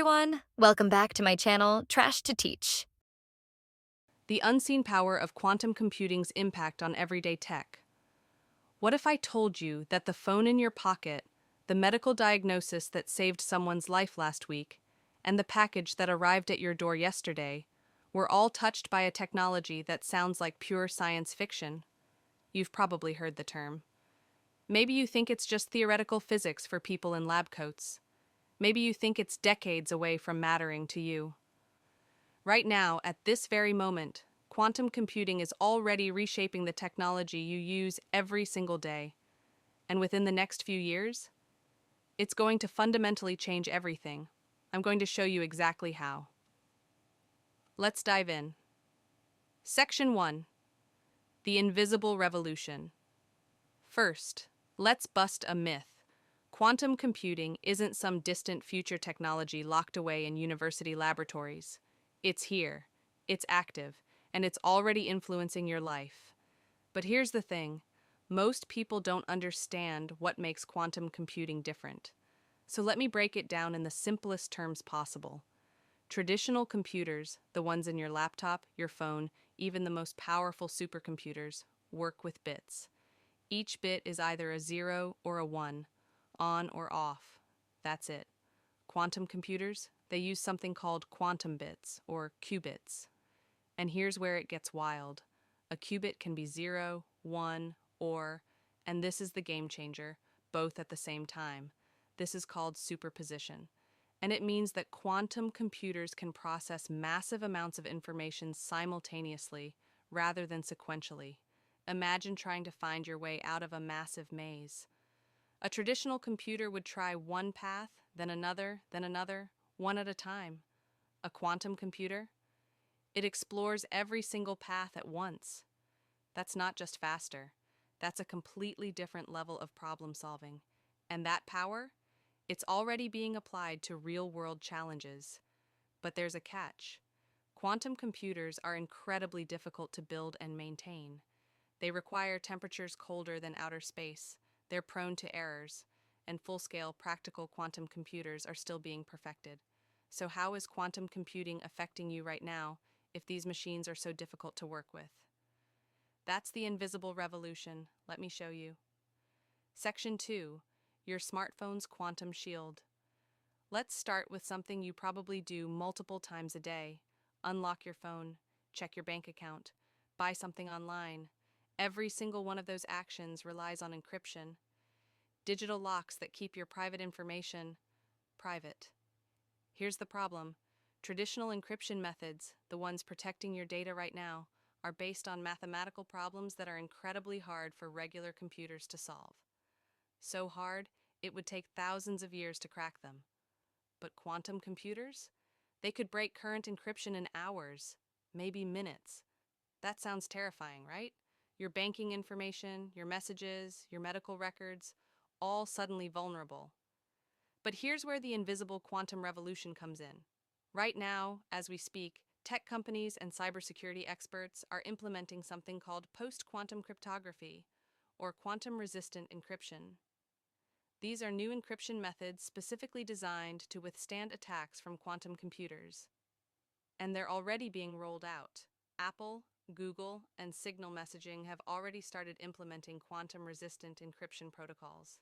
everyone! Welcome back to my channel, Trash to Teach. The unseen power of quantum computing's impact on everyday tech. What if I told you that the phone in your pocket, the medical diagnosis that saved someone's life last week, and the package that arrived at your door yesterday were all touched by a technology that sounds like pure science fiction? You've probably heard the term. Maybe you think it's just theoretical physics for people in lab coats. Maybe you think it's decades away from mattering to you. Right now, at this very moment, quantum computing is already reshaping the technology you use every single day. And within the next few years, it's going to fundamentally change everything. I'm going to show you exactly how. Let's dive in. Section 1. The Invisible Revolution. First, let's bust a myth. Quantum computing isn't some distant future technology locked away in university laboratories. It's here, it's active, and it's already influencing your life. But here's the thing, most people don't understand what makes quantum computing different. So let me break it down in the simplest terms possible. Traditional computers, the ones in your laptop, your phone, even the most powerful supercomputers, work with bits. Each bit is either a 0 or a 1, on or off. That's it. Quantum computers, they use something called quantum bits, or qubits. And here's where it gets wild. A qubit can be 0, 1, or, and this is the game changer, both at the same time. This is called superposition. And it means that quantum computers can process massive amounts of information simultaneously, rather than sequentially. Imagine trying to find your way out of a massive maze. A traditional computer would try one path, then another, one at a time. A quantum computer? It explores every single path at once. That's not just faster. That's a completely different level of problem solving. And that power? It's already being applied to real-world challenges. But there's a catch. Quantum computers are incredibly difficult to build and maintain. They require temperatures colder than outer space. They're prone to errors, and full-scale practical quantum computers are still being perfected. So how is quantum computing affecting you right now if these machines are so difficult to work with? That's the invisible revolution. Let me show you. Section 2. Your smartphone's quantum shield. Let's start with something you probably do multiple times a day. Unlock your phone, check your bank account, buy something online. Every single one of those actions relies on encryption. Digital locks that keep your private information private. Here's the problem. Traditional encryption methods, the ones protecting your data right now, are based on mathematical problems that are incredibly hard for regular computers to solve. So hard, it would take thousands of years to crack them. But quantum computers? They could break current encryption in hours, maybe minutes. That sounds terrifying, right? Your banking information, your messages, your medical records, all suddenly vulnerable. But here's where the invisible quantum revolution comes in. Right now, as we speak, tech companies and cybersecurity experts are implementing something called post-quantum cryptography, or quantum-resistant encryption. These are new encryption methods specifically designed to withstand attacks from quantum computers. And they're already being rolled out. Apple, Google, and Signal messaging have already started implementing quantum-resistant encryption protocols.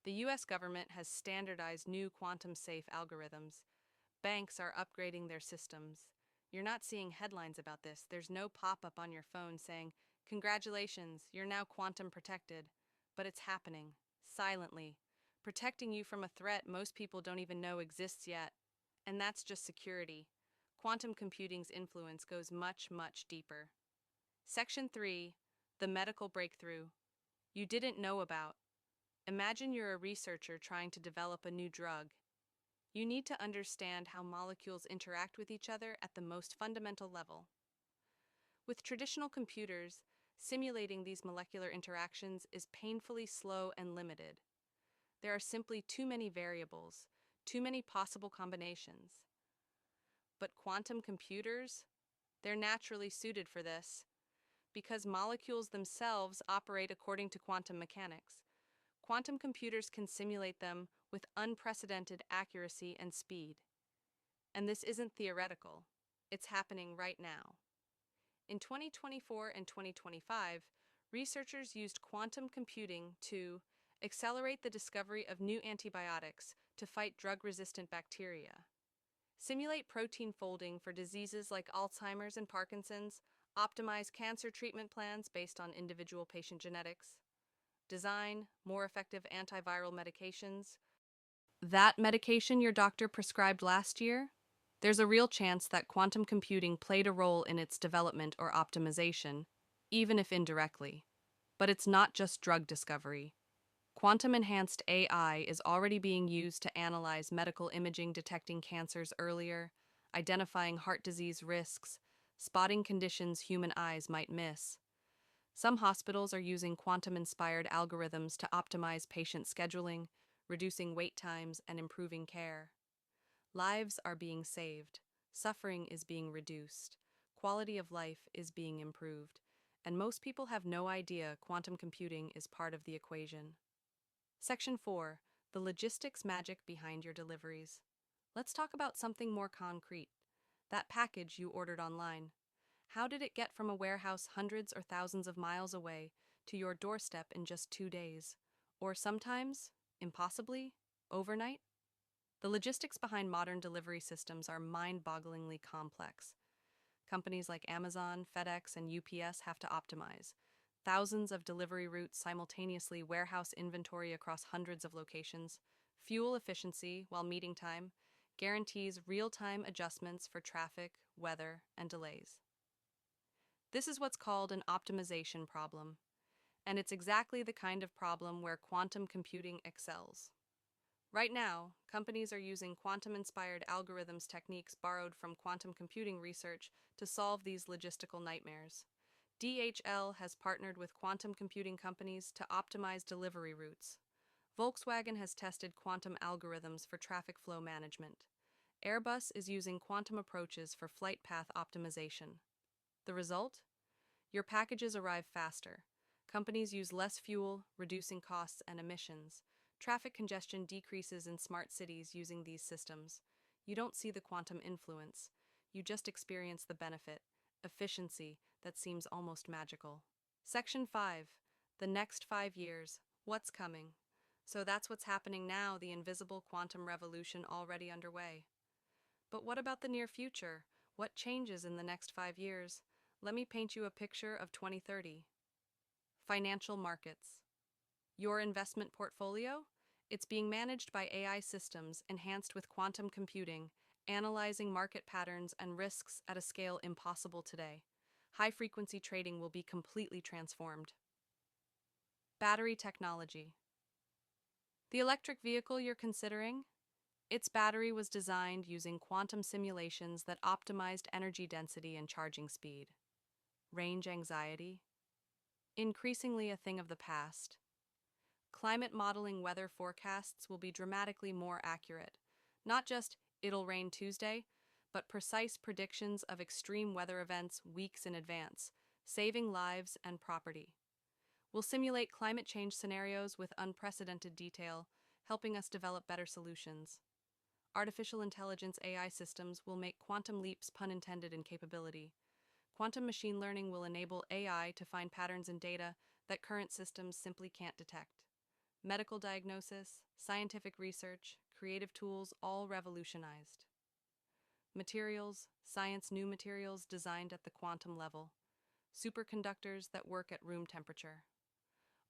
The US government has standardized new quantum-safe algorithms. Banks are upgrading their systems. You're not seeing headlines about this. There's no pop-up on your phone saying, "Congratulations, you're now quantum protected." But it's happening, silently, protecting you from a threat most people don't even know exists yet. And that's just security. Quantum computing's influence goes much, much deeper. Section 3. The medical breakthrough you didn't know about. Imagine you're a researcher trying to develop a new drug. You need to understand how molecules interact with each other at the most fundamental level. With traditional computers, simulating these molecular interactions is painfully slow and limited. There are simply too many variables, too many possible combinations. But quantum computers? They're naturally suited for this. Because molecules themselves operate according to quantum mechanics, quantum computers can simulate them with unprecedented accuracy and speed. And this isn't theoretical, it's happening right now. In 2024 and 2025, researchers used quantum computing to accelerate the discovery of new antibiotics to fight drug-resistant bacteria, simulate protein folding for diseases like Alzheimer's and Parkinson's, optimize cancer treatment plans based on individual patient genetics, design more effective antiviral medications. That medication your doctor prescribed last year? There's a real chance that quantum computing played a role in its development or optimization, even if indirectly. But it's not just drug discovery. Quantum-enhanced AI is already being used to analyze medical imaging, detecting cancers earlier, identifying heart disease risks, spotting conditions human eyes might miss. Some hospitals are using quantum-inspired algorithms to optimize patient scheduling, reducing wait times, and improving care. Lives are being saved, suffering is being reduced, quality of life is being improved, and most people have no idea quantum computing is part of the equation. Section 4. The logistics magic behind your deliveries. Let's talk about something more concrete. That package you ordered online. How did it get from a warehouse hundreds or thousands of miles away to your doorstep in just 2 days? Or sometimes, impossibly, overnight? The logistics behind modern delivery systems are mind-bogglingly complex. Companies like Amazon, FedEx, and UPS have to optimize thousands of delivery routes simultaneously, warehouse inventory across hundreds of locations, fuel efficiency while meeting time, guarantees real-time adjustments for traffic, weather, and delays. This is what's called an optimization problem, and it's exactly the kind of problem where quantum computing excels. Right now, companies are using quantum-inspired algorithms techniques borrowed from quantum computing research to solve these logistical nightmares. DHL has partnered with quantum computing companies to optimize delivery routes. Volkswagen has tested quantum algorithms for traffic flow management. Airbus is using quantum approaches for flight path optimization. The result? Your packages arrive faster. Companies use less fuel, reducing costs and emissions. Traffic congestion decreases in smart cities using these systems. You don't see the quantum influence. You just experience the benefit, efficiency that seems almost magical. Section 5. The next 5 years. What's coming? So that's what's happening now, the invisible quantum revolution already underway. But what about the near future? What changes in the next 5 years? Let me paint you a picture of 2030. Financial markets. Your investment portfolio? It's being managed by AI systems enhanced with quantum computing, analyzing market patterns and risks at a scale impossible today. High-frequency trading will be completely transformed. Battery technology. The electric vehicle you're considering? Its battery was designed using quantum simulations that optimized energy density and charging speed. Range anxiety? Increasingly a thing of the past. Climate modeling weather forecasts will be dramatically more accurate. Not just, it'll rain Tuesday, but precise predictions of extreme weather events weeks in advance, saving lives and property. We'll simulate climate change scenarios with unprecedented detail, helping us develop better solutions. Artificial intelligence AI systems will make quantum leaps, pun intended, in capability. Quantum machine learning will enable AI to find patterns in data that current systems simply can't detect. Medical diagnosis, scientific research, creative tools all revolutionized. Materials, science, new materials designed at the quantum level. Superconductors that work at room temperature.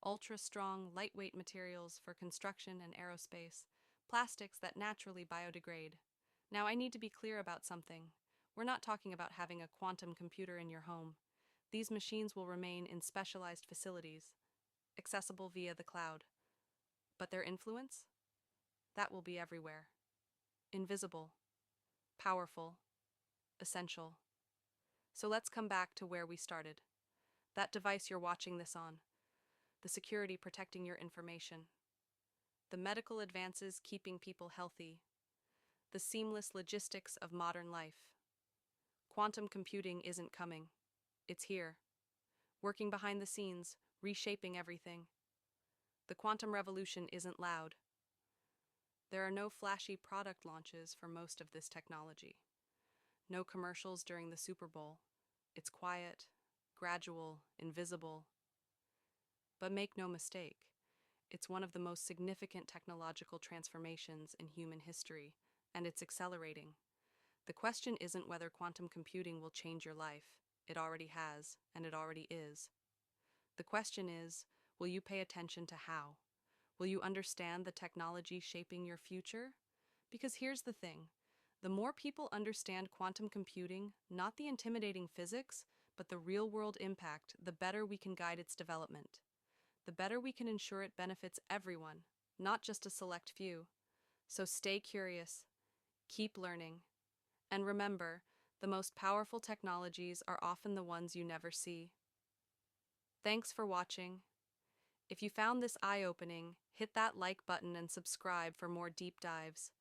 Ultra-strong, lightweight materials for construction and aerospace. Plastics that naturally biodegrade. Now, I need to be clear about something. We're not talking about having a quantum computer in your home. These machines will remain in specialized facilities, accessible via the cloud. But their influence? That will be everywhere. Invisible, powerful, essential. So let's come back to where we started. That device you're watching this on, the security protecting your information, the medical advances keeping people healthy, the seamless logistics of modern life. Quantum computing isn't coming. It's here, working behind the scenes, reshaping everything. The quantum revolution isn't loud. There are no flashy product launches for most of this technology. No commercials during the Super Bowl. It's quiet, gradual, invisible. But make no mistake, it's one of the most significant technological transformations in human history, and it's accelerating. The question isn't whether quantum computing will change your life. It already has, and it already is. The question is, will you pay attention to how? Will you understand the technology shaping your future? Because here's the thing. The more people understand quantum computing, not the intimidating physics, but the real-world impact, the better we can guide its development. The better we can ensure it benefits everyone, not just a select few. So stay curious, keep learning, and remember, the most powerful technologies are often the ones you never see. Thanks for watching. If you found this eye-opening, hit that like button and subscribe for more deep dives.